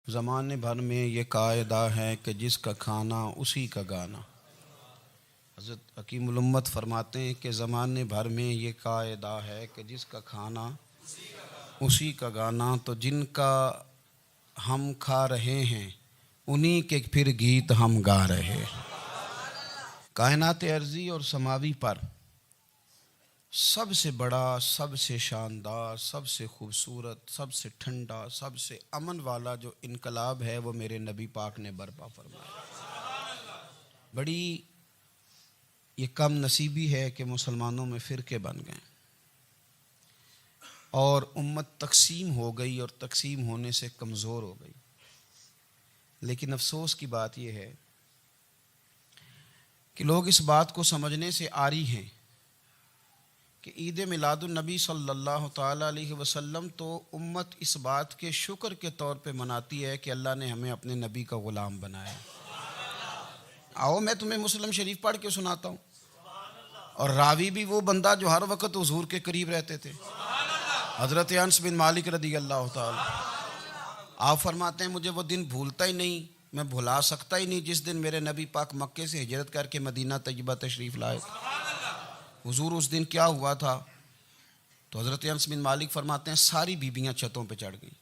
زمانے بھر میں یہ قاعدہ ہے کہ جس کا کھانا اسی کا گانا۔ حضرت حکیم الامت فرماتے ہیں کہ زمانے بھر میں یہ قاعدہ ہے کہ جس کا کھانا اسی کا گانا، تو جن کا ہم کھا رہے ہیں انہی کے پھر گیت ہم گا رہے ہیں۔ کائنات ارضی اور سماوی پر سب سے بڑا، سب سے شاندار، سب سے خوبصورت، سب سے ٹھنڈا، سب سے امن والا جو انقلاب ہے وہ میرے نبی پاک نے برپا فرمایا۔ بڑی یہ کم نصیبی ہے کہ مسلمانوں میں فرقے بن گئے اور امت تقسیم ہو گئی اور تقسیم ہونے سے کمزور ہو گئی۔ لیکن افسوس کی بات یہ ہے کہ لوگ اس بات کو سمجھنے سے عاری ہیں کہ عید میلاد النبی صلی اللہ تعالی علیہ وسلم تو امت اس بات کے شکر کے طور پہ مناتی ہے کہ اللہ نے ہمیں اپنے نبی کا غلام بنایا۔ آؤ میں تمہیں مسلم شریف پڑھ کے سناتا ہوں، اور راوی بھی وہ بندہ جو ہر وقت حضور کے قریب رہتے تھے، حضرت انس بن مالک رضی اللہ تعالی۔ آپ فرماتے ہیں مجھے وہ دن بھولتا ہی نہیں، میں بھلا سکتا ہی نہیں جس دن میرے نبی پاک مکے سے ہجرت کر کے مدینہ طیبہ تشریف لائے۔ حضور اس دن کیا ہوا تھا؟ تو حضرت انس بن مالک فرماتے ہیں ساری بیبیاں چھتوں پہ چڑھ گئیں،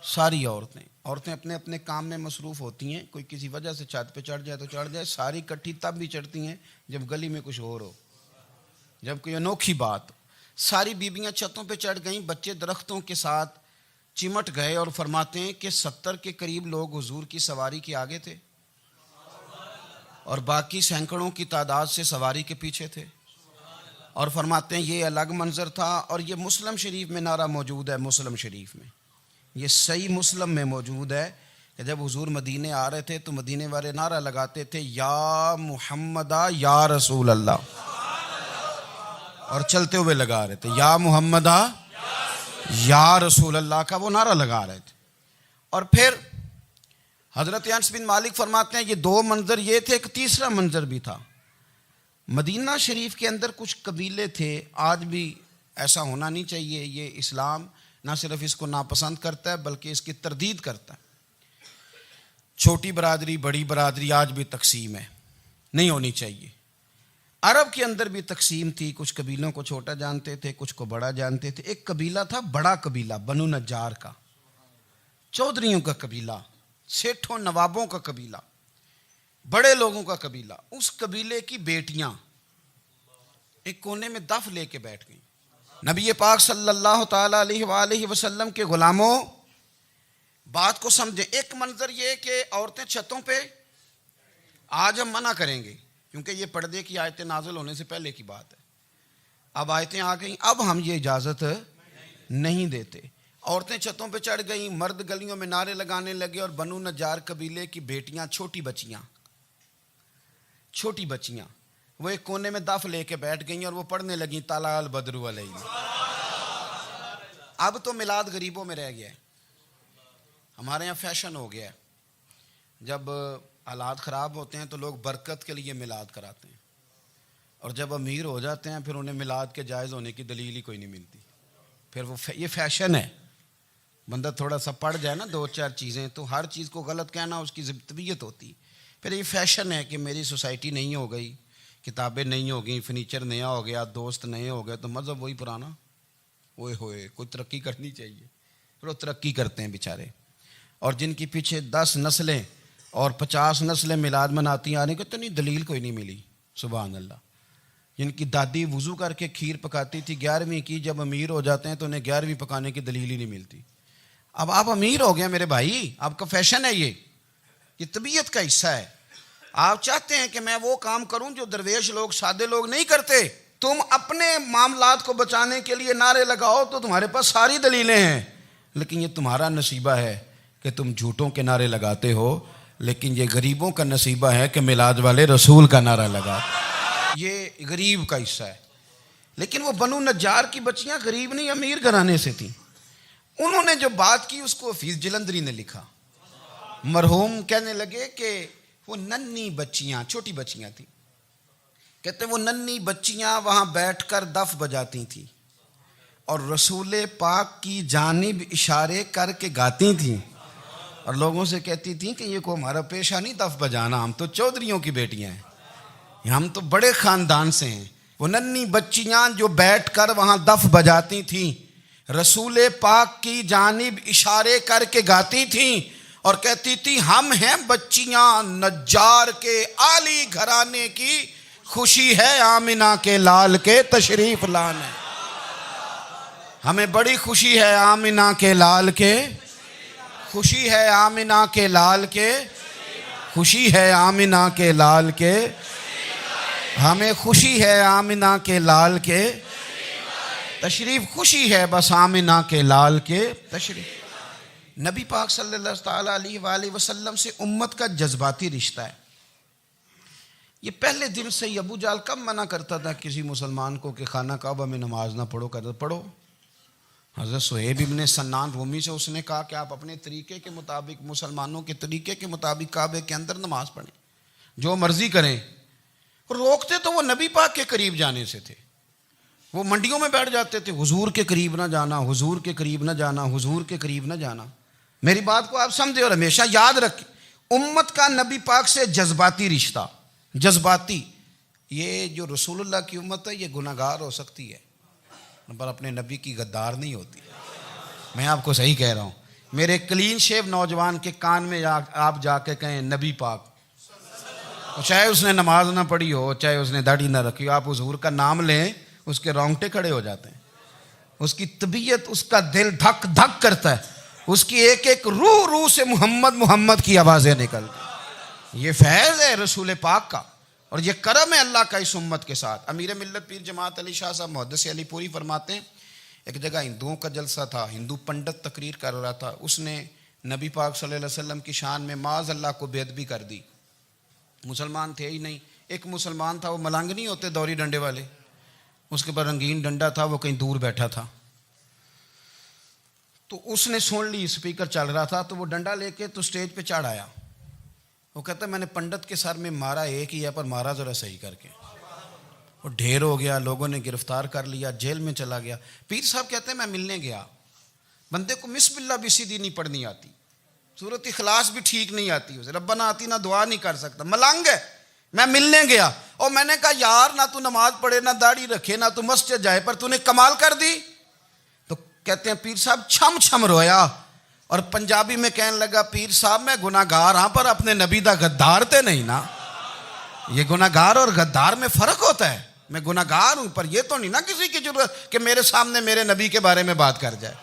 ساری عورتیں اپنے اپنے کام میں مصروف ہوتی ہیں، کوئی کسی وجہ سے چھت پہ چڑھ جائے تو چڑھ جائے، ساری کٹھی تب بھی چڑھتی ہیں جب گلی میں کچھ اور ہو، جب کوئی انوکھی بات۔ ساری بیبیاں چھتوں پہ چڑھ گئیں، بچے درختوں کے ساتھ چمٹ گئے، اور فرماتے ہیں کہ 70 کے قریب لوگ حضور کی سواری کے آگے تھے اور باقی سینکڑوں کی تعداد سے سواری کے پیچھے تھے، اور فرماتے ہیں یہ الگ منظر تھا۔ اور یہ مسلم شریف میں نعرہ موجود ہے، مسلم شریف میں یہ صحیح مسلم میں موجود ہے کہ جب حضور مدینے آ رہے تھے تو مدینے والے نعرہ لگاتے تھے یا محمدہ یا رسول اللہ، اور چلتے ہوئے لگا رہے تھے یا محمدہ یا رسول اللہ کا وہ نعرہ لگا رہے تھے۔ اور پھر حضرت انس بن مالک فرماتے ہیں یہ دو منظر یہ تھے، ایک تیسرا منظر بھی تھا۔ مدینہ شریف کے اندر کچھ قبیلے تھے، آج بھی ایسا ہونا نہیں چاہیے، یہ اسلام نہ صرف اس کو ناپسند کرتا ہے بلکہ اس کی تردید کرتا ہے۔ چھوٹی برادری بڑی برادری آج بھی تقسیم ہے، نہیں ہونی چاہیے۔ عرب کے اندر بھی تقسیم تھی، کچھ قبیلوں کو چھوٹا جانتے تھے، کچھ کو بڑا جانتے تھے۔ ایک قبیلہ تھا بڑا قبیلہ، بنو نجار کا، چودھریوں کا قبیلہ، سیٹھوں نوابوں کا قبیلہ، بڑے لوگوں کا قبیلہ۔ اس قبیلے کی بیٹیاں ایک کونے میں دف لے کے بیٹھ گئیں۔ نبی پاک صلی اللہ تعالی علیہ وآلہ وسلم کے غلاموں بات کو سمجھیں۔ ایک منظر یہ کہ عورتیں چھتوں پہ، آج ہم منع کریں گے کیونکہ یہ پردے کی آیتیں نازل ہونے سے پہلے کی بات ہے، اب آیتیں آ گئیں، اب ہم یہ اجازت نہیں دیتے۔ عورتیں چھتوں پہ چڑھ گئیں، مرد گلیوں میں نعرے لگانے لگے، اور بنو نجار قبیلے کی بیٹیاں چھوٹی بچیاں وہ ایک کونے میں دف لے کے بیٹھ گئیں اور وہ پڑھنے لگیں طلع البدر علینا۔ اب تو میلاد غریبوں میں رہ گیا ہے، ہمارے یہاں فیشن ہو گیا ہے، جب حالات خراب ہوتے ہیں تو لوگ برکت کے لیے میلاد کراتے ہیں، اور جب امیر ہو جاتے ہیں پھر انہیں میلاد کے جائز ہونے کی دلیل ہی کوئی نہیں ملتی۔ پھر وہ یہ فیشن ہے، بندہ تھوڑا سا پڑھ جائے نا دو چار چیزیں تو ہر چیز کو غلط کہنا اس کی طبیعت ہوتی۔ پھر یہ فیشن ہے کہ میری سوسائٹی نہیں ہو گئی، کتابیں نہیں ہو گئیں، فرنیچر نیا ہو گیا، دوست نئے ہو گئے، تو مذہب وہی پرانا۔ اوئے ہوئے کوئی ترقی کرنی چاہیے، پھر وہ ترقی کرتے ہیں بیچارے، اور جن کی پیچھے 10 نسلیں اور 50 نسلیں میلاد مناتی آنے کو تو نہیں دلیل کوئی نہیں ملی۔ سبحان اللہ۔ جن کی دادی وضو کر کے کھیر پکاتی تھی 11ویں کی، جب امیر ہو جاتے ہیں تو انہیں 11ویں پکانے کی دلیل ہی نہیں ملتی۔ اب آپ امیر ہو گئے میرے بھائی، آپ کا فیشن ہے، یہ طبیعت کا حصہ ہے۔ آپ چاہتے ہیں کہ میں وہ کام کروں جو درویش لوگ، سادے لوگ نہیں کرتے۔ تم اپنے معاملات کو بچانے کے لیے نعرے لگاؤ تو تمہارے پاس ساری دلیلیں ہیں، لیکن یہ تمہارا نصیبہ ہے کہ تم جھوٹوں کے نعرے لگاتے ہو، لیکن یہ غریبوں کا نصیبہ ہے کہ میلاد والے رسول کا نعرہ لگاتے۔ یہ غریب کا حصہ ہے۔ لیکن وہ بنو نجار کی بچیاں غریب نہیں، امیر گھرانے سے تھیں۔ انہوں نے جو بات کی اس کو حفیظ جلندری نے لکھا۔ مرحوم کہنے لگے کہ وہ ننھی بچیاں، چھوٹی بچیاں تھیں، کہتے وہ ننھی بچیاں وہاں بیٹھ کر دف بجاتی تھیں اور رسول پاک کی جانب اشارے کر کے گاتی تھیں، اور لوگوں سے کہتی تھیں کہ یہ کو ہمارا پیشہ نہیں دف بجانا، ہم تو چودھریوں کی بیٹیاں ہیں، ہم تو بڑے خاندان سے ہیں۔ وہ ننھی بچیاں جو بیٹھ کر وہاں دف بجاتی تھیں، رسول پاک کی جانب اشارے کر کے گاتی تھیں اور کہتی تھی ہم ہیں بچیاں نجار کے عالی گھرانے کی، خوشی ہے آمنہ کے لال کے تشریف لانے، ہمیں بڑی خوشی ہے آمنہ کے لال کے، خوشی ہے آمنہ کے لال کے، خوشی ہے آمنہ کے لال کے، ہمیں خوشی ہے آمنہ کے لال کے تشریف، خوشی ہے بس آمنہ کے لال کے تشریف۔ نبی پاک صلی اللہ تعالیٰ علیہ وآلہ وسلم سے امت کا جذباتی رشتہ ہے۔ یہ پہلے دن سے ہی ابو جہل کب منع کرتا تھا کسی مسلمان کو کہ خانہ کعبہ میں نماز نہ پڑھو، کہتا پڑھو۔ حضرت صہیب ابن سنان رومی سے اس نے کہا کہ آپ اپنے طریقے کے مطابق، مسلمانوں کے طریقے کے مطابق کعبے کے اندر نماز پڑھیں، جو مرضی کریں۔ روکتے تو وہ نبی پاک کے قریب جانے سے تھے، وہ منڈیوں میں بیٹھ جاتے تھے، حضور کے قریب نہ جانا، حضور کے قریب نہ جانا، حضور کے قریب نہ جانا۔ میری بات کو آپ سمجھے اور ہمیشہ یاد رکھیں، امت کا نبی پاک سے جذباتی رشتہ، جذباتی۔ یہ جو رسول اللہ کی امت ہے یہ گناہگار ہو سکتی ہے پر اپنے نبی کی غدار نہیں ہوتی۔ میں آپ کو صحیح کہہ رہا ہوں۔ میرے کلین شیو نوجوان کے کان میں آپ جا کے کہیں نبی پاک، چاہے اس نے نماز نہ پڑھی ہو، چاہے اس نے داڑھی نہ رکھی ہو، آپ حضور کا نام لیں، اس کے رونگٹے کھڑے ہو جاتے ہیں، اس کی طبیعت، اس کا دل دھک دھک کرتا ہے، اس کی ایک ایک روح سے محمد محمد کی آوازیں نکلتی۔ یہ فیض ہے رسول پاک کا اور یہ کرم ہے اللہ کا اس امت کے ساتھ۔ امیر ملت پیر جماعت علی شاہ صاحب محدث علی پوری فرماتے ہیں ایک جگہ ہندوؤں کا جلسہ تھا، ہندو پنڈت تقریر کر رہا تھا، اس نے نبی پاک صلی اللہ علیہ وسلم کی شان میں معاذ اللہ کو بے ادبی کر دی۔ مسلمان تھے ہی نہیں، ایک مسلمان تھا، وہ ملنگ نہیں ہوتے دوری ڈنڈے والے، اس کے پر رنگین ڈنڈا تھا، وہ کہیں دور بیٹھا تھا، تو اس نے سن لی اسپیکر چل رہا تھا، تو وہ ڈنڈا لے کے تو سٹیج پہ چڑھ آیا۔ وہ کہتا ہے میں نے پنڈت کے سر میں مارا ایک ہی ہے پر مارا ذرا صحیح کر کے، وہ ڈھیر ہو گیا، لوگوں نے گرفتار کر لیا، جیل میں چلا گیا۔ پیر صاحب کہتے ہیں میں ملنے گیا، بندے کو بسم اللہ بھی سیدھی نہیں پڑھنی آتی، سورۃ اخلاص بھی ٹھیک نہیں آتی، اسے ربنا آتینا دعا نہیں کر سکتا، ملنگ ہے۔ میں ملنے گیا اور میں نے کہا یار نہ تو نماز پڑھے، نہ داڑھی رکھے، نہ تو مسجد جائے، پر تو نے کمال کر دی۔ تو کہتے ہیں پیر صاحب چھم چھم رویا اور پنجابی میں کہنے لگا پیر صاحب میں گناہگار ہاں پر اپنے نبی دا غدار تے نہیں نا۔ یہ گناہگار اور غدار میں فرق ہوتا ہے، میں گناہگار ہوں پر یہ تو نہیں نا کسی کی ضرورت کہ میرے سامنے میرے نبی کے بارے میں بات کر جائے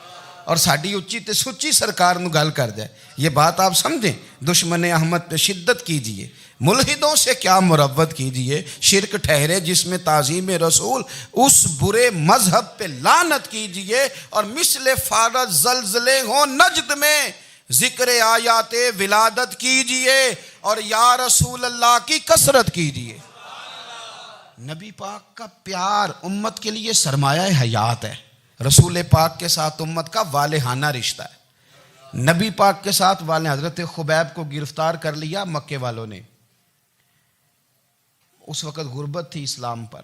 اور ساڈی اچھی تے سچی سرکار نو گل کر جائے۔ یہ بات آپ سمجھیں، دشمن احمد پہ شدت کیجئے، ملحدوں سے کیا مروت کیجئے، شرک ٹھہرے جس میں تعظیم رسول، اس برے مذہب پہ لعنت کیجئے، اور مثل فارض زلزلے ہوں نجد میں ذکر آیات ولادت کیجئے اور یا رسول اللہ کی کثرت کیجئے۔ نبی پاک کا پیار امت کے لیے سرمایہ حیات ہے۔ رسول پاک کے ساتھ امت کا والہانہ رشتہ ہے۔ نبی پاک کے ساتھ والے حضرت خبیب کو گرفتار کر لیا مکے والوں نے، اس وقت غربت تھی اسلام پر،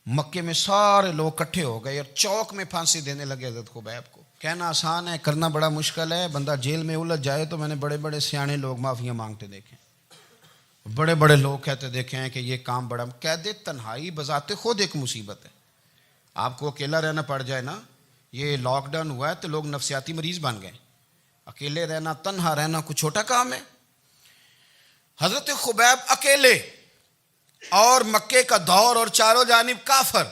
مکے میں سارے لوگ اکٹھے ہو گئے اور چوک میں پھانسی دینے لگے حضرت خبیب کو۔ کہنا آسان ہے، کرنا بڑا مشکل ہے، بندہ جیل میں الجھ جائے تو میں نے بڑے بڑے سیانے لوگ معافیاں مانگتے دیکھے، بڑے بڑے لوگ کہتے دیکھے ہیں کہ یہ کام بڑا، قید تنہائی بذات خود ایک مصیبت ہے۔ آپ کو اکیلا رہنا پڑ جائے نا، یہ لاک ڈاؤن ہوا ہے تو لوگ نفسیاتی مریض بن گئے، اکیلے رہنا، تنہا رہنا کوئی چھوٹا کام ہے۔ حضرت خبیب اکیلے اور مکے کا دور اور چاروں جانب کافر،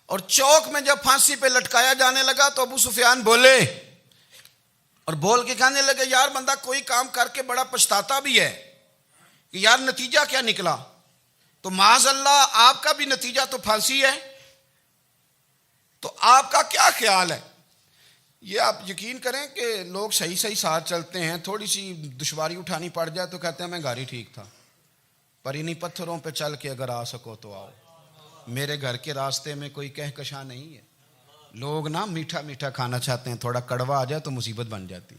اور چوک میں جب پھانسی پہ لٹکایا جانے لگا تو ابو سفیان بولے اور بول کے کہنے لگے یار بندہ کوئی کام کر کے بڑا پچھتاتا بھی ہے کہ یار نتیجہ کیا نکلا، تو معاذ اللہ آپ کا بھی نتیجہ تو پھانسی ہے، تو آپ کا کیا خیال ہے؟ یہ آپ یقین کریں کہ لوگ صحیح صحیح ساتھ چلتے ہیں، تھوڑی سی دشواری اٹھانی پڑ جائے تو کہتے ہیں میں گاڑی ٹھیک تھا، پر انہی پتھروں پہ چل کے اگر آ سکو تو آؤ، میرے گھر کے راستے میں کوئی کہکشاں نہیں ہے۔ لوگ نا میٹھا میٹھا کھانا چاہتے ہیں، تھوڑا کڑوا آ جائے تو مصیبت بن جاتی،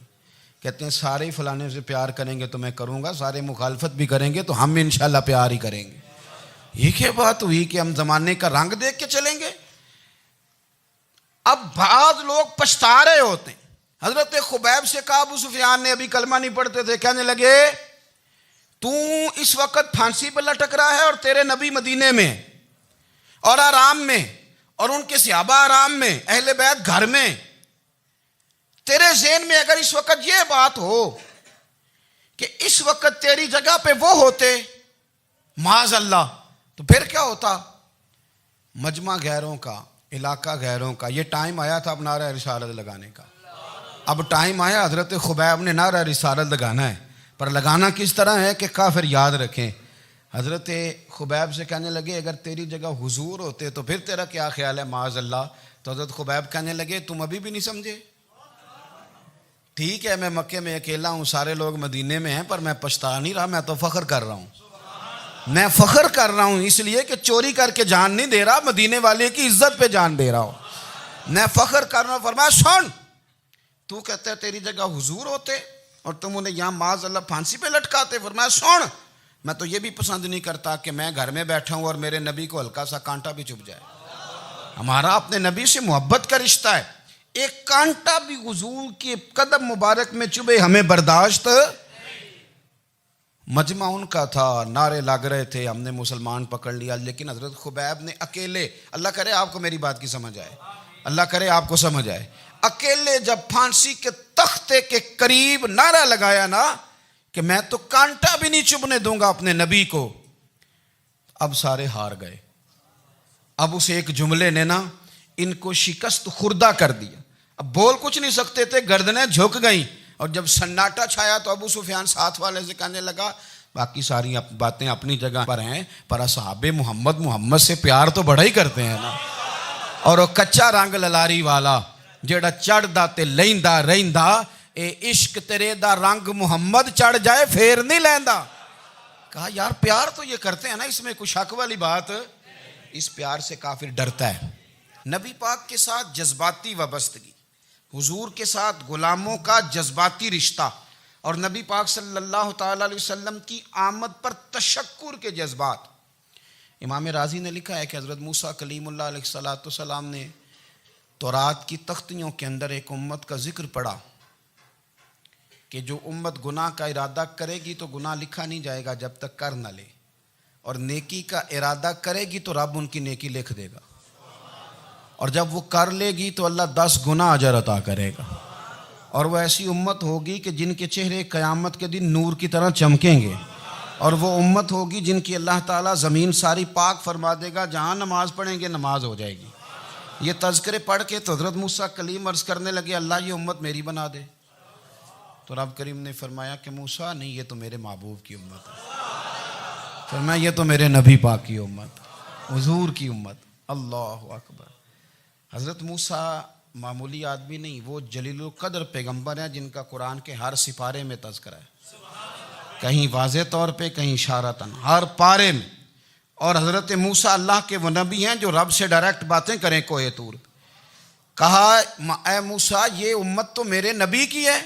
کہتے ہیں سارے فلانے سے پیار کریں گے تو میں کروں گا، سارے مخالفت بھی کریں گے تو ہم انشاءاللہ پیار ہی کریں گے۔ یہ کیا بات ہوئی کہ ہم زمانے کا رنگ دیکھ کے چلیں گے؟ اب بعض لوگ پچھتا رہے ہوتے ہیں حضرت خبیب سے کہا، ابو سفیان نے ابھی کلمہ نہیں پڑھتے تھے، کہنے لگے تو اس وقت پھانسی پہ لٹک رہا ہے اور تیرے نبی مدینے میں اور آرام میں، اور ان کے صحابہ آرام میں، اہل بیت گھر میں، تیرے ذہن میں اگر اس وقت یہ بات ہو کہ اس وقت تیری جگہ پہ وہ ہوتے معاذ اللہ، تو پھر کیا ہوتا؟ مجمع غیروں کا، علاقہ غیروں کا، یہ ٹائم آیا تھا اب نعرہ رسالت لگانے کا، اب ٹائم آیا حضرت خبیب نے نعرہ رسالت لگانا ہے، پر لگانا کس طرح ہے کہ کافر یاد رکھیں۔ حضرت خبیب سے کہنے لگے اگر تیری جگہ حضور ہوتے تو پھر تیرا کیا خیال ہے معاذ اللہ؟ تو حضرت خبیب کہنے لگے تم ابھی بھی نہیں سمجھے؟ ٹھیک ہے میں مکے میں اکیلا ہوں، سارے لوگ مدینے میں ہیں، پر میں پچھتا نہیں رہا، میں تو فخر کر رہا ہوں، میں فخر کر رہا ہوں اس لیے کہ چوری کر کے جان نہیں دے رہا، مدینے والے کی عزت پہ جان دے رہا ہوں، میں فخر کر رہا ہوں۔ فرمایا سن، تو کہتا ہے تیری جگہ حضور ہوتے اور تم انہیں یہاں معاذ اللہ پھانسی پہ لٹکاتے۔ فرمایا سن، میں تو یہ بھی پسند نہیں کرتا کہ میں گھر میں بیٹھا ہوں اور میرے نبی کو ہلکا سا کانٹا بھی چبھ جائے، ہمارا اپنے نبی سے محبت کا رشتہ ہے، ایک کانٹا بھی حضور کے قدم مبارک میں چبھے ہمیں برداشت۔ مجمع ان کا تھا، نعرے لگ رہے تھے، ہم نے مسلمان پکڑ لیا، لیکن حضرت خبیب نے اکیلے، اللہ کرے آپ کو میری بات کی سمجھ آئے، اللہ کرے آپ کو سمجھ آئے، اکیلے جب پھانسی کے تختے کے قریب نعرہ لگایا نا کہ میں تو کانٹا بھی نہیں چبھنے دوں گا اپنے نبی کو، اب سارے ہار گئے، اب اس ایک جملے نے نا ان کو شکست خوردہ کر دیا، اب بول کچھ نہیں سکتے تھے، گردنیں جھک گئیں، اور جب سناٹا چھایا تو ابو سفیان ساتھ والے سے کہنے لگا باقی ساری باتیں اپنی جگہ پر ہیں، پر اصحاب محمد سے پیار تو بڑا ہی کرتے ہیں نا، اور وہ کچا رنگ للاری والا جیڑا چڑھ دا تے لیندا رہندا، اے عشق تیرے دا رنگ محمد چڑھ جائے پھر نہیں لیندا۔ کہا یار پیار تو یہ کرتے ہیں نا، اس میں کوئی شک والی بات؟ اس پیار سے کافر ڈرتا ہے۔ نبی پاک کے ساتھ جذباتی وابستگی، حضور کے ساتھ غلاموں کا جذباتی رشتہ، اور نبی پاک صلی اللہ تعالی علیہ وسلم کی آمد پر تشکر کے جذبات۔ امام رازی نے لکھا ہے کہ حضرت موسیٰ کلیم اللہ علیہ السلام نے تورات کی تختیوں کے اندر ایک امت کا ذکر پڑھا کہ جو امت گناہ کا ارادہ کرے گی تو گناہ لکھا نہیں جائے گا جب تک کر نہ لے، اور نیکی کا ارادہ کرے گی تو رب ان کی نیکی لکھ دے گا، اور جب وہ کر لے گی تو اللہ 10 گنا اجر عطا کرے گا، اور وہ ایسی امت ہوگی کہ جن کے چہرے قیامت کے دن نور کی طرح چمکیں گے، اور وہ امت ہوگی جن کی اللہ تعالیٰ زمین ساری پاک فرما دے گا، جہاں نماز پڑھیں گے نماز ہو جائے گی۔ یہ تذکرے پڑھ کے تو حضرت موسیٰ کلیم عرض کرنے لگے اللہ یہ امت میری بنا دے، تو رب کریم نے فرمایا کہ موسیٰ نہیں، یہ تو میرے محبوب کی امت ہے، فرمایا یہ تو میرے نبی پاک کی امت، حضور کی امت۔ اللہ اکبر۔ حضرت موسیٰ معمولی آدمی نہیں، وہ جلیل القدر پیغمبر ہیں جن کا قرآن کے ہر سپارے میں تذکرہ ہے، کہیں واضح طور پہ کہیں اشارتاً، ہر پارے میں۔ اور حضرت موسیٰ اللہ کے وہ نبی ہیں جو رب سے ڈائریکٹ باتیں کریں کوہ طور۔ کہا اے موسیٰ یہ امت تو میرے نبی کی ہے،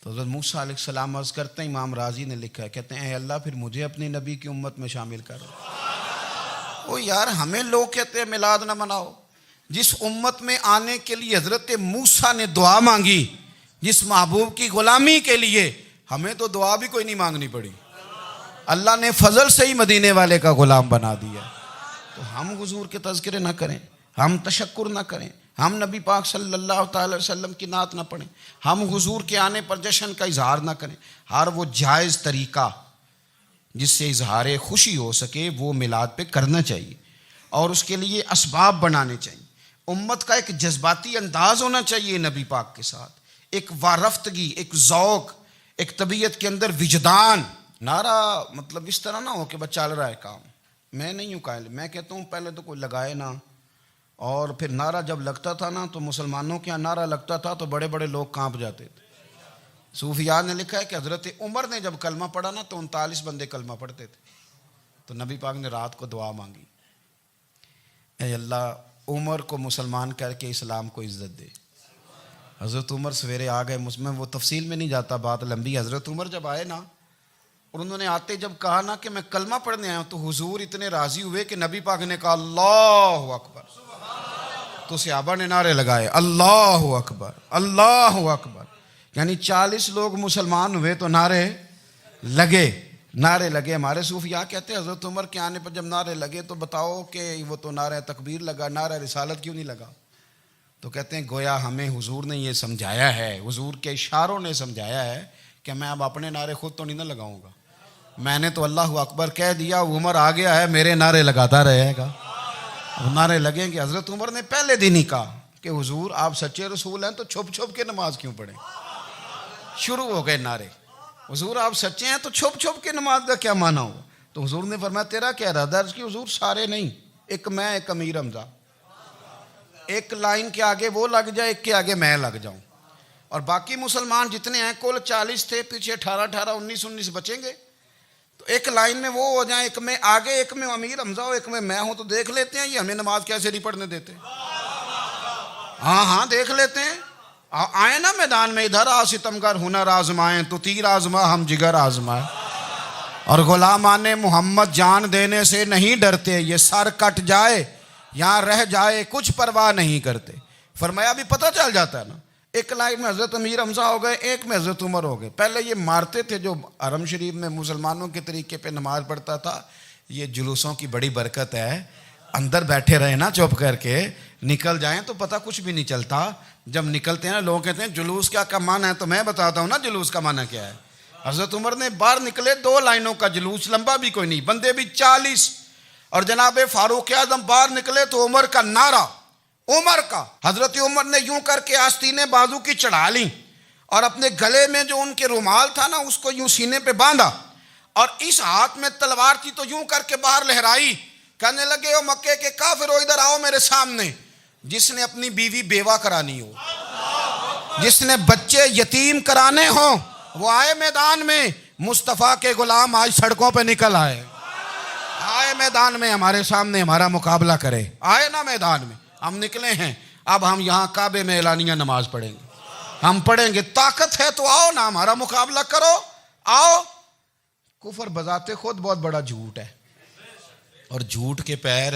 تو حضرت موسیٰ علیہ السلام عرض کرتے ہیں، امام رازی نے لکھا ہے، کہتے ہیں اے اللہ پھر مجھے اپنی نبی کی امت میں شامل کر۔ او یار ہمیں لوگ کہتے ہیں میلاد نہ مناؤ، جس امت میں آنے کے لیے حضرت موسیٰ نے دعا مانگی، جس محبوب کی غلامی کے لیے، ہمیں تو دعا بھی کوئی نہیں مانگنی پڑی، اللہ نے فضل سے ہی مدینے والے کا غلام بنا دیا۔ تو ہم حضور کے تذکرے نہ کریں، ہم تشکر نہ کریں، ہم نبی پاک صلی اللہ تعالی وسلم کی نعت نہ پڑھیں، ہم حضور کے آنے پر جشن کا اظہار نہ کریں، ہر وہ جائز طریقہ جس سے اظہار خوشی ہو سکے وہ میلاد پہ کرنا چاہیے، اور اس کے لیے اسباب بنانے چاہیے۔ امت کا ایک جذباتی انداز ہونا چاہیے نبی پاک کے ساتھ، ایک وارفتگی، ایک ذوق، ایک طبیعت کے اندر وجدان۔ نعرہ مطلب اس طرح نہ ہو کہ بس چل رہا ہے کام، میں نہیں ہوں قائل، میں کہتا ہوں پہلے تو کوئی لگائے نا، اور پھر نعرہ جب لگتا تھا نا تو مسلمانوں کے یہاں نعرہ لگتا تھا تو بڑے بڑے لوگ کانپ جاتے تھے۔ صوفیاء نے لکھا ہے کہ حضرت عمر نے جب کلمہ پڑھا نا تو 39 بندے کلمہ پڑھتے تھے، تو نبی پاک نے رات کو دعا مانگی، اے اللہ عمر کو مسلمان کر کے اسلام کو عزت دے۔ حضرت عمر سویرے آ گئے، میں وہ تفصیل میں نہیں جاتا، بات لمبی۔ حضرت عمر جب آئے نا اور انہوں نے آتے جب کہا نا کہ میں کلمہ پڑھنے آیا ہوں، تو حضور اتنے راضی ہوئے کہ نبی پاک نے کہا اللہ اکبر، تو صحابہ نے نعرے لگائے اللہ اکبر اللہ اکبر، یعنی 40 لوگ مسلمان ہوئے تو نعرے لگے ہمارے صوفیاء کہتے ہیں حضرت عمر کے آنے پر جب نعرے لگے تو بتاؤ کہ وہ تو نعرہ تکبیر لگا، نعرہ رسالت کیوں نہیں لگا؟ تو کہتے ہیں گویا ہمیں حضور نے یہ سمجھایا ہے، حضور کے اشاروں نے سمجھایا ہے کہ میں اب اپنے نعرے خود تو نہیں نہ لگاؤں گا، میں نے تو اللہ اکبر کہہ دیا، عمر آ گیا ہے میرے نعرے لگاتا رہے گا، نعرے لگیں گے۔ حضرت عمر نے پہلے دن ہی کہا کہ حضور آپ سچے رسول ہیں تو چھپ چھپ کے نماز کیوں پڑھیں؟ شروع ہو گئے نعرے، حضور آپ سچے ہیں تو چھپ چھپ کے نماز کا کیا معنی ہو؟ تو حضور نے فرمایا تیرا کیا ارادہ؟ عرض کی حضور سارے نہیں، ایک میں ایک امیر حمزہ، ایک لائن کے آگے وہ لگ جائے، ایک کے آگے میں لگ جاؤں، اور باقی مسلمان جتنے ہیں کل 40 تھے، پیچھے 18 19 بچیں گے، تو ایک لائن میں وہ ہو جائیں، ایک میں آگے ایک میں امیر حمزہ ہو، ایک میں ہوں، تو دیکھ لیتے ہیں یہ ہمیں نماز کیسے نہیں پڑھنے دیتے۔ ہاں دیکھ لیتے ہیں، آئے نا میدان میں، ادھر آ ستمگر ہنر آزمائیں تو تیر آزما ہم جگر آزمائیں، اور غلامان محمد جان دینے سے نہیں ڈرتے، یہ سر کٹ جائے یہاں رہ جائے کچھ پرواہ نہیں کرتے۔ فرمایا ابھی پتہ چل جاتا ہے نا، ایک لائن میں حضرت امیر حمزہ ہو گئے، ایک میں حضرت عمر ہو گئے۔ پہلے یہ مارتے تھے جو حرم شریف میں مسلمانوں کے طریقے پہ نماز پڑھتا تھا، یہ جلوسوں کی بڑی برکت ہے، اندر بیٹھے رہے نا چپ کر کے، نکل جائیں تو پتہ کچھ بھی نہیں چلتا۔ جب نکلتے ہیں نا لوگ کہتے ہیں جلوس کیا معنی ہے، تو میں بتاتا ہوں نا جلوس کا معنی کیا ہے۔ حضرت عمر نے باہر نکلے 2 لائنوں کا جلوس، لمبا بھی کوئی نہیں، بندے بھی 40، اور جناب فاروق اعظم باہر نکلے تو عمر کا نعرہ، عمر کا، حضرت عمر نے یوں کر کے آستینیں بازو کی چڑھا لیں، اور اپنے گلے میں جو ان کے رومال تھا نا اس کو یوں سینے پہ باندھا، اور اس ہاتھ میں تلوار تھی تو یوں کر کے باہر لہرائی، کہنے لگے او مکے کے کافرو ادھر آؤ میرے سامنے، جس نے اپنی بیوی بیوہ کرانی ہو، جس نے بچے یتیم کرانے ہوں، وہ آئے میدان میں، مصطفیٰ کے غلام آج سڑکوں پہ نکل آئے میدان میں ہمارے سامنے ہمارا مقابلہ کرے، آئے نا میدان میں، ہم نکلے ہیں، اب ہم یہاں کعبے میں اعلانیہ نماز پڑھیں گے، ہم پڑھیں گے، طاقت ہے تو آؤ نا ہمارا مقابلہ کرو، آؤ۔ کفر بذات خود بہت بڑا جھوٹ ہے، اور جھوٹ کے پیر،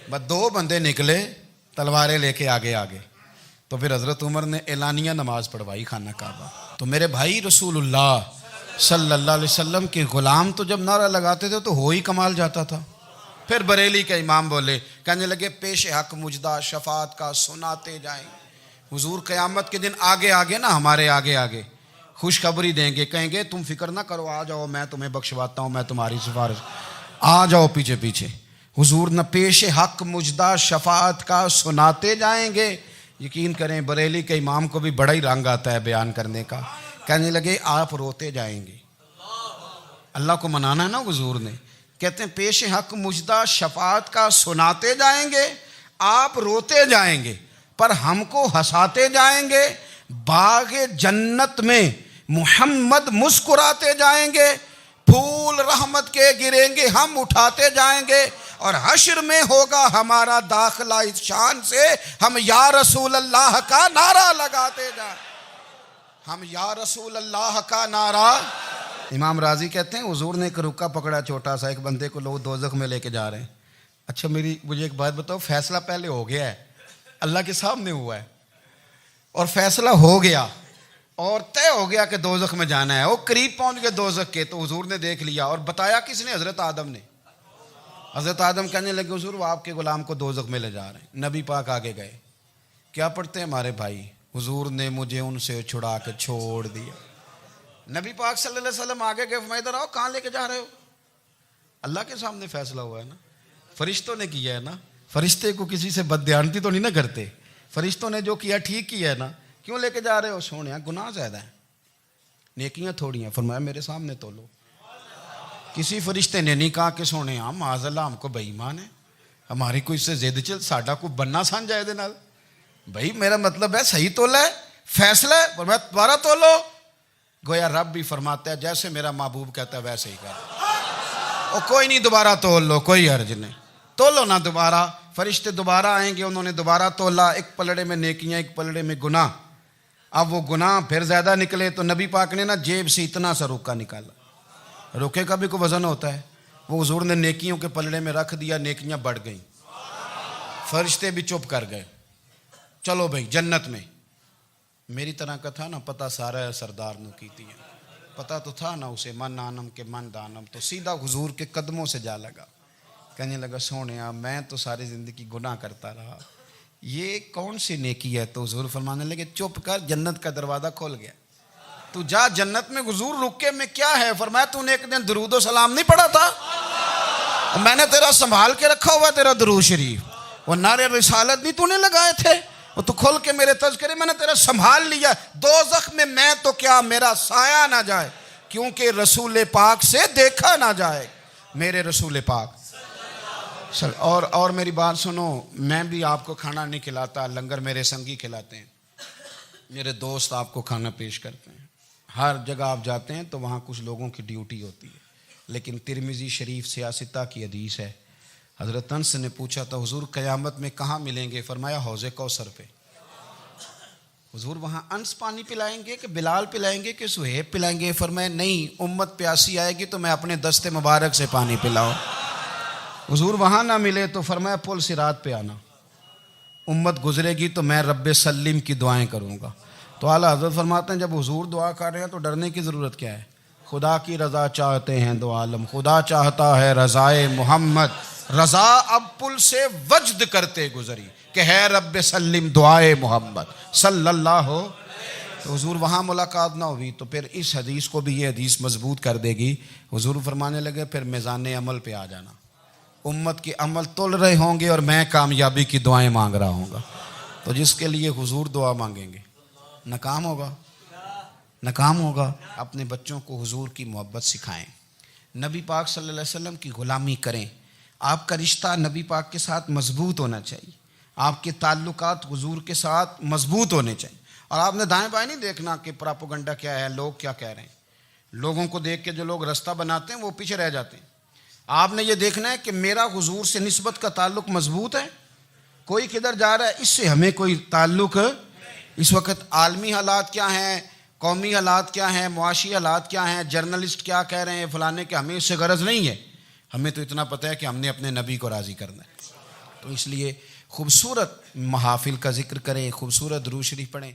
بس 2 بندے نکلے تلواریں لے کے آگے تو پھر حضرت عمر نے اعلانیہ نماز پڑھوائی خانہ کعبہ۔ تو میرے بھائی رسول اللہ صلی اللہ علیہ وسلم کے غلام تو جب نعرہ لگاتے تھے تو ہو ہی کمال جاتا تھا۔ پھر بریلی کے امام بولے، کہنے لگے پیش حق مجدہ شفاعت کا سناتے جائیں، حضور قیامت کے دن آگے نا ہمارے آگے خوشخبری دیں گے، کہیں گے تم فکر نہ کرو، آ جاؤ میں تمہیں بخشواتا ہوں، میں تمہاری سفارش، آ جاؤ پیچھے۔ حضور نہ پیش حق مجدہ شفاعت کا سناتے جائیں گے۔ یقین کریں بریلی کے امام کو بھی بڑا ہی رنگ آتا ہے بیان کرنے کا، کہنے لگے آپ روتے جائیں گے، اللہ کو منانا ہے نا حضور نے، کہتے ہیں پیش حق مجدہ شفاعت کا سناتے جائیں گے، آپ روتے جائیں گے پر ہم کو ہنساتے جائیں گے، باغ جنت میں محمد مسکراتے جائیں گے، پھول رحمت کے گریں گے ہم اٹھاتے جائیں گے، اور حشر میں ہوگا ہمارا داخلہ اس شان سے ہم یا رسول اللہ کا نعرہ لگاتے جائیں، ہم یا رسول اللہ کا نعرہ۔ امام راضی کہتے ہیں حضور نے ایک رکا پکڑا چھوٹا سا، ایک بندے کو لوگ دوزخ میں لے کے جا رہے ہیں۔ اچھا مجھے ایک بات بتاؤ، فیصلہ پہلے ہو گیا ہے، اللہ کے سامنے ہوا ہے، اور فیصلہ ہو گیا اور طے ہو گیا کہ دوزخ میں جانا ہے، وہ قریب پہنچ گئے دوزخ کے، تو حضور نے دیکھ لیا، اور بتایا کس نے؟ حضرت آدم نے۔ حضرت آدم کہنے لگے حضور وہ آپ کے غلام کو دوزخ میں لے جا رہے ہیں۔ نبی پاک آگے گئے، کیا پڑھتے ہیں ہمارے بھائی؟ حضور نے مجھے ان سے چھڑا کے چھوڑ دیا۔ نبی پاک صلی اللہ علیہ وسلم آگے گئے، فرمایا ادھر آؤ، کہاں لے کے جا رہے ہو؟ اللہ کے سامنے فیصلہ ہوا ہے نا، فرشتوں نے کیا ہے نا، فرشتے کو کسی سے بددیانتی تو نہیں نہ کرتے، فرشتوں نے جو کیا ٹھیک کیا ہے نا، کیوں لے کے جا رہے ہو؟ سونے گناہ زیادہ ہیں، نیکیاں تھوڑی ہیں، فرمایا میرے سامنے تولو۔ کسی فرشتے نے نہیں کہا کہ سونے معاذ اللہ ہم کو بے ایمان ہے، ہماری کوئی اس سے زد چل ساڈا کوئی بننا سان جائے دے نال، بھائی میرا مطلب ہے صحیح تولا ہے، فیصلہ ہے، فرمایا دوبارہ تولو۔ گویا رب بھی فرماتا ہے جیسے میرا محبوب کہتا ہے ویسے ہی کر، اور کوئی نہیں دوبارہ تول لو، کوئی حرج نہیں، تولو نہ دوبارہ۔ فرشتے دوبارہ آئیں گے، انہوں نے دوبارہ تولا، ایک پلڑے میں نیکیاں ایک پلڑے میں گناہ۔ اب وہ گناہ پھر زیادہ نکلے تو نبی پاک نے نا جیب سے اتنا سا روکا نکالا، روکے کا بھی کوئی وزن ہوتا ہے، وہ حضور نے نیکیوں کے پلڑے میں رکھ دیا، نیکیاں بڑھ گئیں۔ فرشتے بھی چپ کر گئے. چلو بھائی جنت میں. میری طرح کا تھا نا پتہ سارا سردار نو کیتی ہے, پتہ تو تھا نا اسے من آنم کے من دانم, تو سیدھا حضور کے قدموں سے جا لگا. کہنے لگا سونیا میں تو ساری زندگی گناہ کرتا رہا, یہ کون سی نیکی ہے؟ تو حضور فرمانے لگے چپ کر, جنت کا دروازہ کھول گیا, تو جا جنت میں. حضور رکے میں کیا ہے؟ فرمایا تو نے ایک دن درود و سلام نہیں پڑھا تھا, میں نے تیرا سنبھال کے رکھا ہوا تیرا درود شریف, وہ نعرے رسالت بھی تو نے لگائے تھے, وہ تو کھول کے میرے تذکرے میں نے تیرا سنبھال لیا. دوزخ میں میں تو کیا میرا سایہ نہ جائے, کیونکہ رسول پاک سے دیکھا نہ جائے. میرے رسول پاک اور میری بات سنو, میں بھی آپ کو کھانا نہیں کھلاتا, لنگر میرے سنگی کھلاتے ہیں, میرے دوست آپ کو کھانا پیش کرتے ہیں. ہر جگہ آپ جاتے ہیں تو وہاں کچھ لوگوں کی ڈیوٹی ہوتی ہے, لیکن ترمذی شریف سیاستہ کی حدیث ہے. حضرت انس نے پوچھا تھا حضور قیامت میں کہاں ملیں گے؟ فرمایا حوض کوثر پہ. حضور وہاں انس پانی پلائیں گے کہ بلال پلائیں گے کہ سہیب پلائیں گے؟ فرمایا نہیں, امت پیاسی آئے گی تو میں اپنے دست مبارک سے پانی پلاؤں. حضور وہاں نہ ملے تو فرمایا پل صراط پہ آنا, امت گزرے گی تو میں رب سلم کی دعائیں کروں گا. تو اعلیٰ حضرت فرماتے ہیں جب حضور دعا کر رہے ہیں تو ڈرنے کی ضرورت کیا ہے؟ خدا کی رضا چاہتے ہیں دو عالم, خدا چاہتا ہے رضائے محمد, رضا اب پل سے وجد کرتے گزری کہ ہے رب سلم دعائے محمد صلی اللہ ہو. تو حضور وہاں ملاقات نہ ہوئی تو پھر اس حدیث کو بھی یہ حدیث مضبوط کر دے گی. حضور فرمانے لگے پھر میزان عمل پہ آ جانا, امت کے عمل تول رہے ہوں گے اور میں کامیابی کی دعائیں مانگ رہا ہوں گا. تو جس کے لیے حضور دعا مانگیں گے ناکام ہوگا, ناکام ہوگا. اپنے بچوں کو حضور کی محبت سکھائیں, نبی پاک صلی اللہ علیہ وسلم کی غلامی کریں. آپ کا رشتہ نبی پاک کے ساتھ مضبوط ہونا چاہیے, آپ کے تعلقات حضور کے ساتھ مضبوط ہونے چاہیے. اور آپ نے دائیں بائیں نہیں دیکھنا کہ پراپوگنڈا کیا ہے, لوگ کیا کہہ رہے ہیں. لوگوں کو دیکھ کے جو لوگ رستہ بناتے ہیں وہ پیچھے رہ جاتے ہیں. آپ نے یہ دیکھنا ہے کہ میرا حضور سے نسبت کا تعلق مضبوط ہے, کوئی کدھر جا رہا ہے اس سے ہمیں کوئی تعلق. اس وقت عالمی حالات کیا ہیں, قومی حالات کیا ہیں, معاشی حالات کیا ہیں, جرنلسٹ کیا کہہ رہے ہیں فلانے کے, ہمیں اس سے غرض نہیں ہے. ہمیں تو اتنا پتہ ہے کہ ہم نے اپنے نبی کو راضی کرنا ہے. تو اس لیے خوبصورت محافل کا ذکر کریں, خوبصورت درود شریف پڑھیں.